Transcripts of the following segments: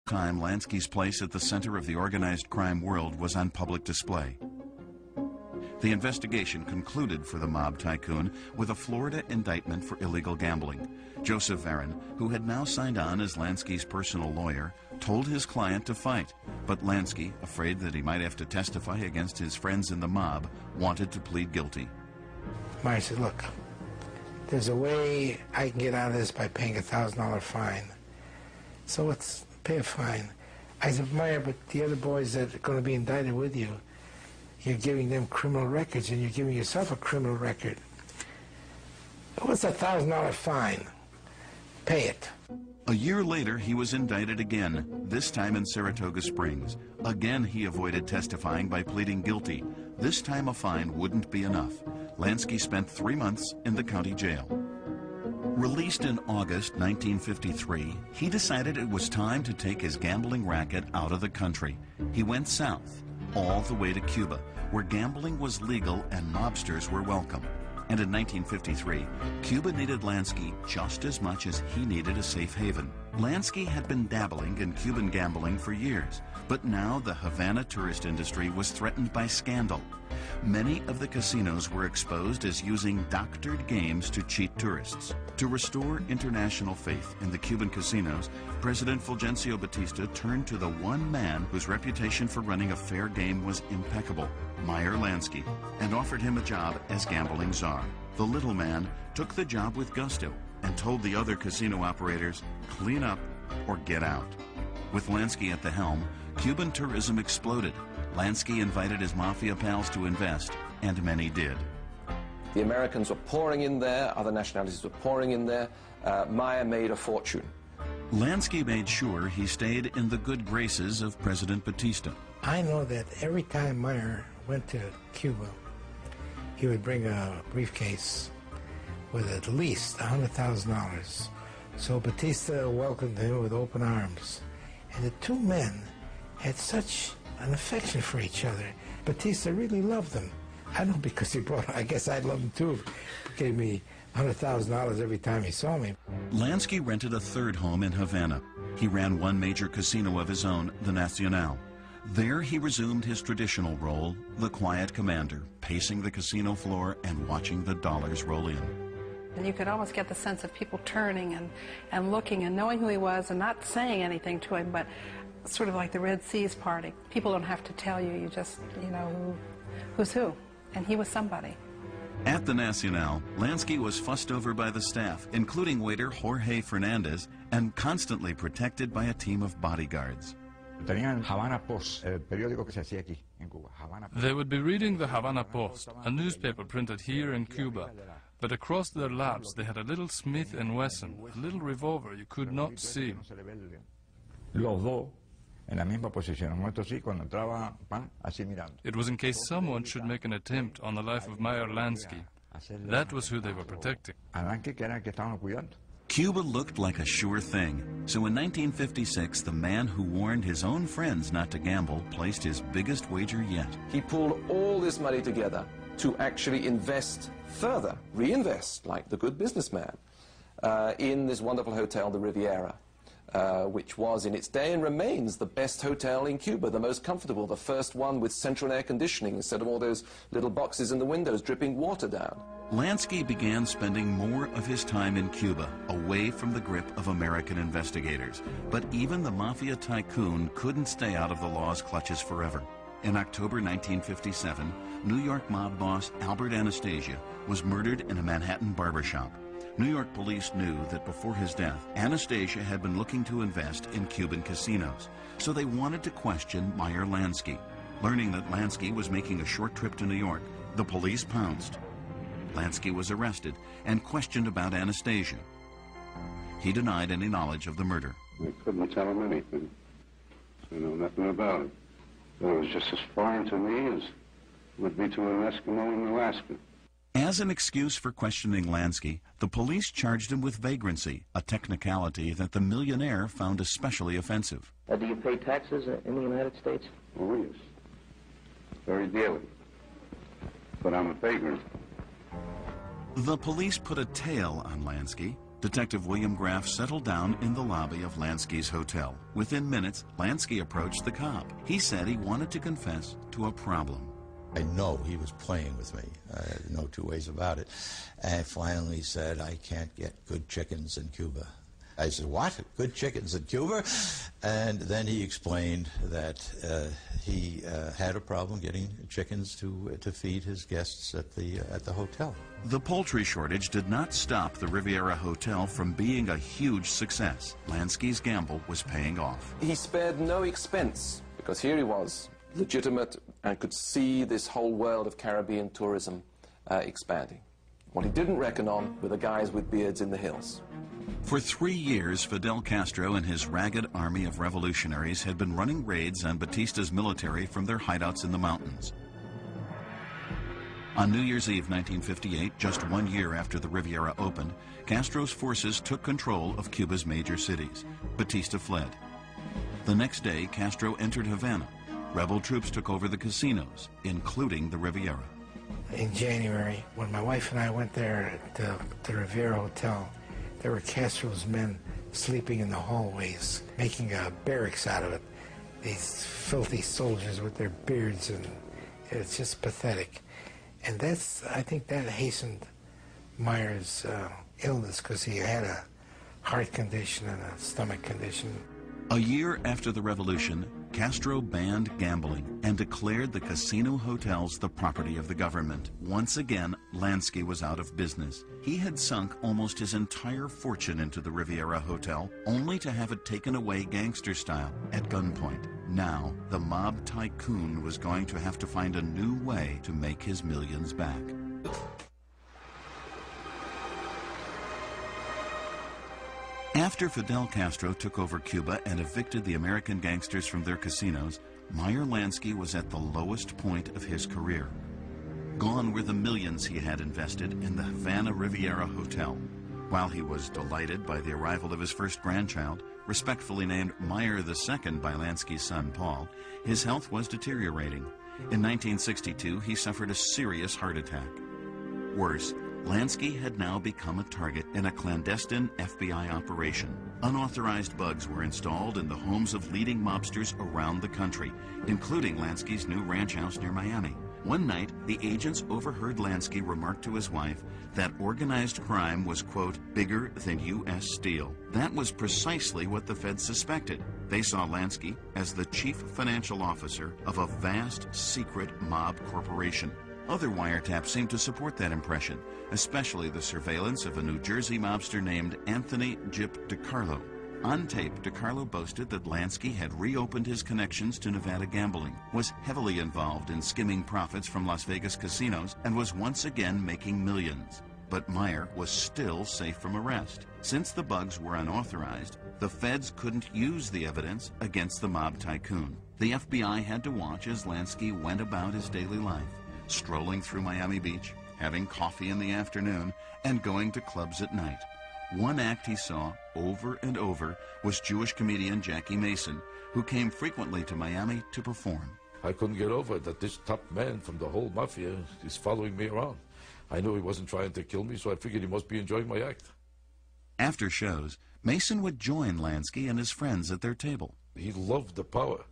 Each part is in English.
time, Lansky's place at the center of the organized crime world was on public display. The investigation concluded for the mob tycoon with a Florida indictment for illegal gambling. Joseph Varon, who had now signed on as Lansky's personal lawyer, told his client to fight, but Lansky, afraid that he might have to testify against his friends in the mob, wanted to plead guilty. Meyer said, look, there's a way I can get out of this by paying a $1,000 fine. So let's pay a fine. I said, Meyer, but the other boys that are going to be indicted with you, you're giving them criminal records and you're giving yourself a criminal record. What's a $1,000 fine? Pay it. A year later, he was indicted again, this time in Saratoga Springs. Again, he avoided testifying by pleading guilty. This time, a fine wouldn't be enough. Lansky spent 3 months in the county jail. Released in August 1953, he decided it was time to take his gambling racket out of the country. He went south, all the way to Cuba, where gambling was legal and mobsters were welcome. And in 1953, Cuba needed Lansky just as much as he needed a safe haven. Lansky had been dabbling in Cuban gambling for years, but now the Havana tourist industry was threatened by scandal. Many of the casinos were exposed as using doctored games to cheat tourists. To restore international faith in the Cuban casinos, President Fulgencio Batista turned to the one man whose reputation for running a fair game was impeccable, Meyer Lansky, and offered him a job as gambling czar. The little man took the job with gusto and told the other casino operators, clean up or get out. With Lansky at the helm, Cuban tourism exploded. Lansky invited his mafia pals to invest, and many did. The Americans were pouring in there, other nationalities were pouring in there. Meyer made a fortune. Lansky made sure he stayed in the good graces of President Batista. I know that every time Meyer went to Cuba, he would bring a briefcase with at least $100,000. So Batista welcomed him with open arms. And the two men had such an affection for each other. Batista really loved them. I know because he brought, I guess I'd love him too. He gave me $100,000 every time he saw me. Lansky rented a third home in Havana. He ran one major casino of his own, the Nacional. There he resumed his traditional role, the quiet commander, pacing the casino floor and watching the dollars roll in. And you could almost get the sense of people turning and looking and knowing who he was and not saying anything to him, but sort of like the Red Seas party. People don't have to tell you, you just, you know, who's who. And he was somebody. At the Nacional, Lansky was fussed over by the staff, including waiter Jorge Fernandez, and constantly protected by a team of bodyguards. They would be reading the Havana Post, a newspaper printed here in Cuba. But across their laps they had a little Smith & Wesson, a little revolver you could not see. It was in case someone should make an attempt on the life of Meyer Lansky. That was who they were protecting. Cuba looked like a sure thing. So in 1956, the man who warned his own friends not to gamble placed his biggest wager yet. He pulled all this money together to actually invest further, reinvest, like the good businessman, in this wonderful hotel, the Riviera, which was in its day and remains the best hotel in Cuba, the most comfortable, the first one with central air conditioning instead of all those little boxes in the windows dripping water down. Lansky began spending more of his time in Cuba, away from the grip of American investigators. But even the mafia tycoon couldn't stay out of the law's clutches forever. In October 1957, New York mob boss Albert Anastasia was murdered in a Manhattan barbershop. New York police knew that before his death, Anastasia had been looking to invest in Cuban casinos, so they wanted to question Meyer Lansky. Learning that Lansky was making a short trip to New York, the police pounced. Lansky was arrested and questioned about Anastasia. He denied any knowledge of the murder. I couldn't tell him anything. I know nothing about it. But it was just as foreign to me as it would be to an Eskimo in Alaska. As an excuse for questioning Lansky, the police charged him with vagrancy, a technicality that the millionaire found especially offensive. Do you pay taxes in the United States? Oh, yes. Very dearly. But I'm a vagrant. The police put a tail on Lansky, Detective William Graff settled down in the lobby of Lansky's hotel. Within minutes, Lansky approached the cop. He said he wanted to confess to a problem. I know he was playing with me, no two ways about it. And finally said, I can't get good chickens in Cuba. I said, what? Good chickens in Cuba? And then he explained that he had a problem getting chickens to feed his guests at the hotel. The poultry shortage did not stop the Riviera Hotel from being a huge success. Lansky's gamble was paying off. He spared no expense, because here he was, legitimate, and could see this whole world of Caribbean tourism expanding. What he didn't reckon on were the guys with beards in the hills. For 3 years, Fidel Castro and his ragged army of revolutionaries had been running raids on Batista's military from their hideouts in the mountains. On New Year's Eve 1958, just 1 year after the Riviera opened, Castro's forces took control of Cuba's major cities. Batista fled. The next day, Castro entered Havana. Rebel troops took over the casinos, including the Riviera. In January, when my wife and I went there to the Riviera Hotel, there were Castro's men sleeping in the hallways, making a barracks out of it. These filthy soldiers with their beards, and it's just pathetic. And I think that hastened Meyer's illness, because he had a heart condition and a stomach condition. A year after the revolution, Castro banned gambling and declared the casino hotels the property of the government. Once again, Lansky was out of business. He had sunk almost his entire fortune into the Riviera Hotel, only to have it taken away gangster style at gunpoint. Now, the mob tycoon was going to have to find a new way to make his millions back. After Fidel Castro took over Cuba and evicted the American gangsters from their casinos, Meyer Lansky was at the lowest point of his career. Gone were the millions he had invested in the Havana Riviera Hotel. While he was delighted by the arrival of his first grandchild, respectfully named Meyer II by Lansky's son Paul, his health was deteriorating. In 1962, he suffered a serious heart attack. Worse, Lansky had now become a target in a clandestine FBI operation. Unauthorized bugs were installed in the homes of leading mobsters around the country, including Lansky's new ranch house near Miami. One night, the agents overheard Lansky remark to his wife that organized crime was, quote, bigger than U.S. Steel. That was precisely what the feds suspected. They saw Lansky as the chief financial officer of a vast, secret mob corporation. Other wiretaps seemed to support that impression, especially the surveillance of a New Jersey mobster named Anthony Gyp DiCarlo. On tape, DiCarlo boasted that Lansky had reopened his connections to Nevada gambling, was heavily involved in skimming profits from Las Vegas casinos, and was once again making millions. But Meyer was still safe from arrest. Since the bugs were unauthorized, the feds couldn't use the evidence against the mob tycoon. The FBI had to watch as Lansky went about his daily life, strolling through Miami Beach, having coffee in the afternoon, and going to clubs at night. One act he saw over and over was Jewish comedian Jackie Mason, who came frequently to Miami to perform. I couldn't get over it that this top man from the whole mafia is following me around. I knew he wasn't trying to kill me, so I figured he must be enjoying my act. After shows, Mason would join Lansky and his friends at their table. He loved the power.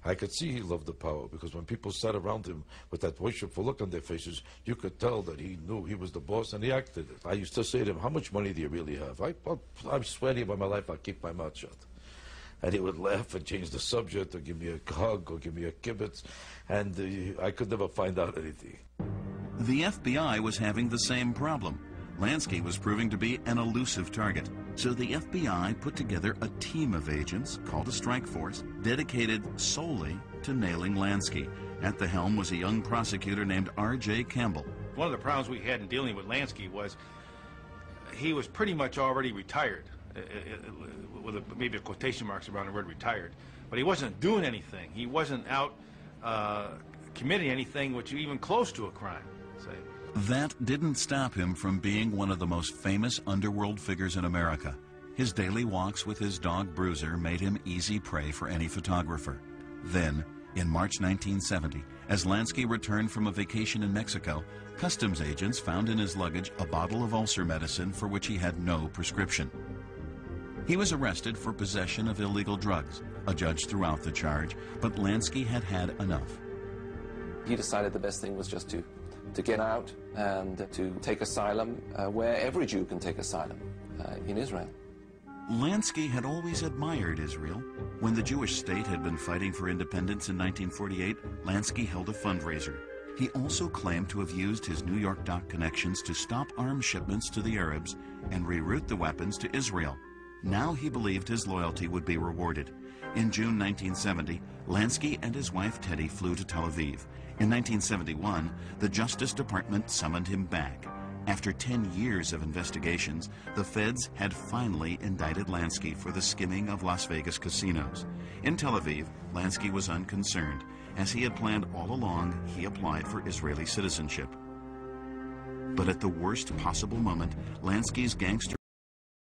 I could see he loved the power, because when people sat around him with that worshipful look on their faces, you could tell that he knew he was the boss, and he acted it. I used to say to him, how much money do you really have? I'm sweating by my life, I'll keep my mouth shut. And he would laugh and change the subject, or give me a hug, or give me a kibitz, and I could never find out anything. The FBI was having the same problem. Lansky was proving to be an elusive target. So the FBI put together a team of agents, called a strike force, dedicated solely to nailing Lansky. At the helm was a young prosecutor named R.J. Campbell. One of the problems we had in dealing with Lansky was he was pretty much already retired, with maybe a quotation marks around the word retired. But he wasn't doing anything. He wasn't out committing anything which even close to a crime, say. That didn't stop him from being one of the most famous underworld figures in America. His daily walks with his dog Bruiser made him easy prey for any photographer. Then, In March 1970, as Lansky returned from a vacation in Mexico, customs agents found in his luggage a bottle of ulcer medicine for which he had no prescription. He was arrested for possession of illegal drugs. A judge threw out the charge, but Lansky had had enough. He decided the best thing was just to get out and to take asylum where every Jew can take asylum, in Israel. Lansky had always admired Israel. When the Jewish state had been fighting for independence in 1948, Lansky held a fundraiser. He also claimed to have used his New York dock connections to stop arms shipments to the Arabs and reroute the weapons to Israel. Now he believed his loyalty would be rewarded. In June 1970, Lansky and his wife Teddy flew to Tel Aviv. In 1971, the Justice Department summoned him back. After 10 years of investigations, the feds had finally indicted Lansky for the skimming of Las Vegas casinos. In Tel Aviv, Lansky was unconcerned. As he had planned all along, he applied for Israeli citizenship. But at the worst possible moment, Lansky's gangster